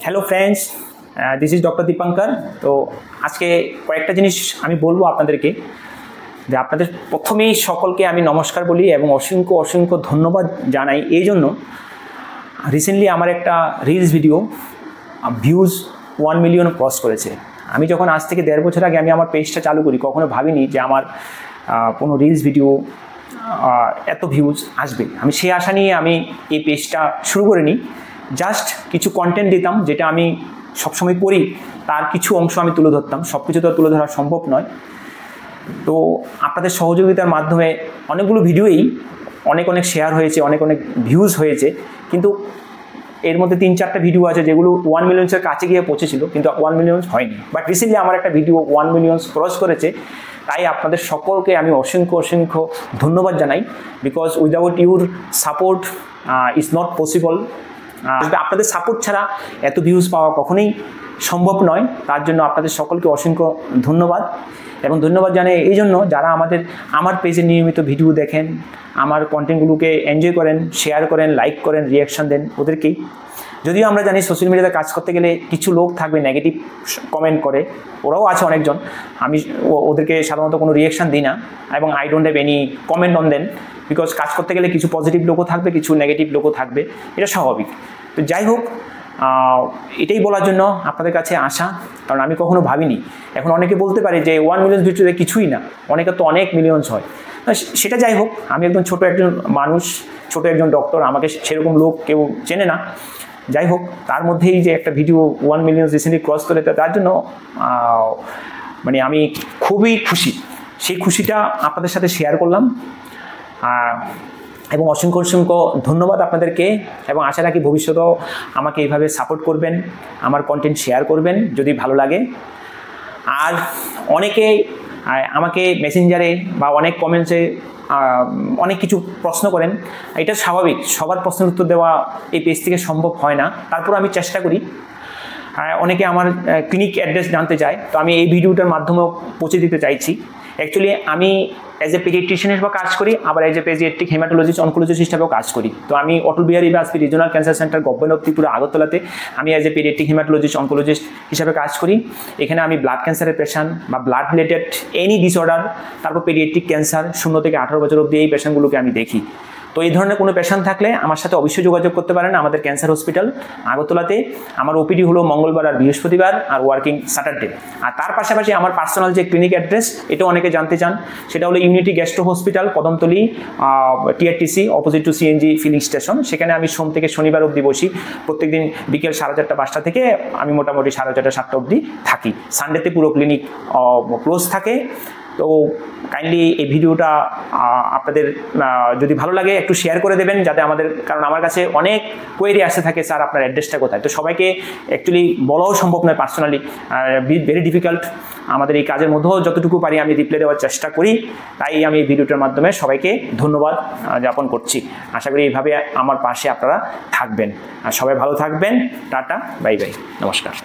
Hello friends, this is doctor Dipankar. তো আজকে কয়েকটা জিনিস আমি বলবো আপনাদেরকে, যে আপনাদের প্রথমেই সকলকে আমি নমস্কার বলি এবং অসংখ্য অসংখ্য ধন্যবাদ জানাই। এই জন্য রিসেন্টলি আমার একটা reels video views 1 million cross করেছে। আমি যখন আজ থেকে 1.5 বছর আগে আমি আমার পেজটা চালু করি, কখনো ভাবিনি যে আমার কোনো রিলস ভিডিও এত ভিউজ আসবে। আমি সেই আশা নিয়ে আমি এই পেজটা শুরু করে নিই। জাস্ট কিছু কন্টেন্ট দিতাম, যেটা আমি সবসময় করি, তার কিছু অংশ আমি তুলে ধরতাম। সব কিছু তো তুলে ধরা সম্ভব নয়। তো আপনাদের সহযোগিতার মাধ্যমে অনেকগুলো ভিডিওই অনেক শেয়ার হয়েছে, অনেক ভিউজ হয়েছে, কিন্তু এর মধ্যে 3-4টা ভিডিও আছে যেগুলো 1 মিলিয়ন্সের কাছে গিয়ে পৌঁছেছিল, কিন্তু 1 মিলিয়ন্স হয়নি। বাট রিসেন্টলি আমার একটা ভিডিও 1 মিলিয়ন্স ক্রস করেছে। তাই আপনাদের সকলকে আমি অসংখ্য ধন্যবাদ জানাই। Because without your support is not possible. আপনাদের সাপোর্ট ছাড়া এত ভিউজ পাওয়া কখনোই সম্ভব নয়। তার জন্য আপনাদের সকলকে অসংখ্য ধন্যবাদ। এবং ধন্যবাদ জানাই এই জন্য যারা আমার পেজে নিয়মিত ভিডিও দেখেন, আমার কন্টেন্টগুলোকে এনজয় করেন, শেয়ার করেন, লাইক করেন, রিয়াকশান দেন, ওদেরকেই। যদিও আমরা জানি সোশ্যাল মিডিয়াতে কাজ করতে গেলে কিছু লোক থাকবে নেগেটিভ কমেন্ট করে, ওরাও আছে অনেকজন। আমি ওদেরকে সাধারণত কোনো রিয়াকশান দিই না, এবং I don't have any comment on then. Because কাজ করতে গেলে কিছু পজিটিভ লোকও থাকবে, কিছু নেগেটিভ লোকও থাকবে, এটা স্বাভাবিক। তো যাই হোক, এটাই বলার জন্য আপনাদের কাছে আসা, কারণ আমি কখনো ভাবিনি। এখন অনেকে বলতে পারে যে 1 মিলিয়ন ভিডিওতে কিছুই না, অনেকে তো অনেক মিলিয়ন্স হয়। সেটা যাই হোক, আমি একদম ছোট একজন মানুষ, ছোট একজন ডক্টর, আমাকে সেরকম লোক কেউ চেনে না। যাই হোক, তার মধ্যেই যে একটা ভিডিও 1 মিলিয়ন রিসেন্টলি ক্রস করে, তার জন্য মানে আমি খুবই খুশি। সেই খুশিটা আপনাদের সাথে শেয়ার করলাম। এবং অসংখ্য ধন্যবাদ আপনাদেরকে, এবং আশা রাখি ভবিষ্যতেও আমাকে এইভাবে সাপোর্ট করবেন, আমার কন্টেন্ট শেয়ার করবেন যদি ভালো লাগে। আর অনেকে আমাকে মেসেঞ্জারে বা অনেক কমেন্টসে অনেক কিছু প্রশ্ন করেন। এটা স্বাভাবিক, সবার প্রশ্নের উত্তর দেওয়া এই পেজ থেকে সম্ভব হয় না। তারপর আমি চেষ্টা করি। অনেকে আমার ক্লিনিক অ্যাড্রেস জানতে চায়, তো আমি এই ভিডিওটার মাধ্যমেও পৌঁছে দিতে চাইছি। অ্যাকচুয়ালি আমি অ্যাজ এ পেডিয়াট্রিশিয়ান হিসেবে কাজ করি, আবার as a paediatric haematologist oncologist হিসেবেও কাজ করি। তো আমি Atal Bihari Vajpayee regional cancer centre, government of Tripura, আগরতলাতে আমি as a paediatric haematologist oncologist হিসাবে কাজ করি। এখানে আমি ব্লাড ক্যান্সারের পেশেন্ট বা ব্লাড রিলেটেড এনি ডিসঅর্ডার, তারপর পেডিয়াট্রিক ক্যান্সার 0 থেকে 18 বছর অবধি এই পেশেন্টগুলোকে আমি দেখি। তো এই ধরনের কোনো পেশেন্ট থাকলে আমার সাথে অবশ্যই যোগাযোগ করতে পারেন। আমাদের ক্যান্সার হসপিটাল আগরতলাতে আমার ওপিডি হলো মঙ্গলবার আর বৃহস্পতিবার, আর ওয়ার্কিং স্যাটারডে। আর তার পাশাপাশি আমার পার্সোনাল যে ক্লিনিক অ্যাড্রেস, এটাও অনেকে জানতে চান, সেটা হলো unity gastro hospital, Kadamtali, TRTC, opposite to CNG filling station. সেখানে আমি সোম থেকে শনিবার অবধি বসি। প্রত্যেকদিন বিকেল 4:30-5টা থেকে আমি মোটামুটি 4:30-7টা অবধি থাকি। সানডেতে পুরো ক্লিনিক ক্লোজ থাকে। তো কাইন্ডলি এই ভিডিওটা আপনাদের যদি ভালো লাগে একটু শেয়ার করে দেবেন, যাতে কারণ আমার কাছে অনেক কোয়েরি আসতে থাকে, স্যার আপনার অ্যাড্রেসটা কোথায়। তো সবাইকে অ্যাকচুয়ালি বলাও সম্ভব নয় পার্সোনালি, ভেরি ডিফিকাল্ট। আমাদের এই কাজের মধ্যেও যতটুকু পারি আমি রিপ্লাই দেওয়ার চেষ্টা করি। তাই আমি এই ভিডিওটার মাধ্যমে সবাইকে ধন্যবাদ জ্ঞাপন করছি। আশা করি এইভাবে আমার পাশে আপনারা থাকবেন। আর সবাই ভালো থাকবেন। টাটা, বাই বাই, নমস্কার।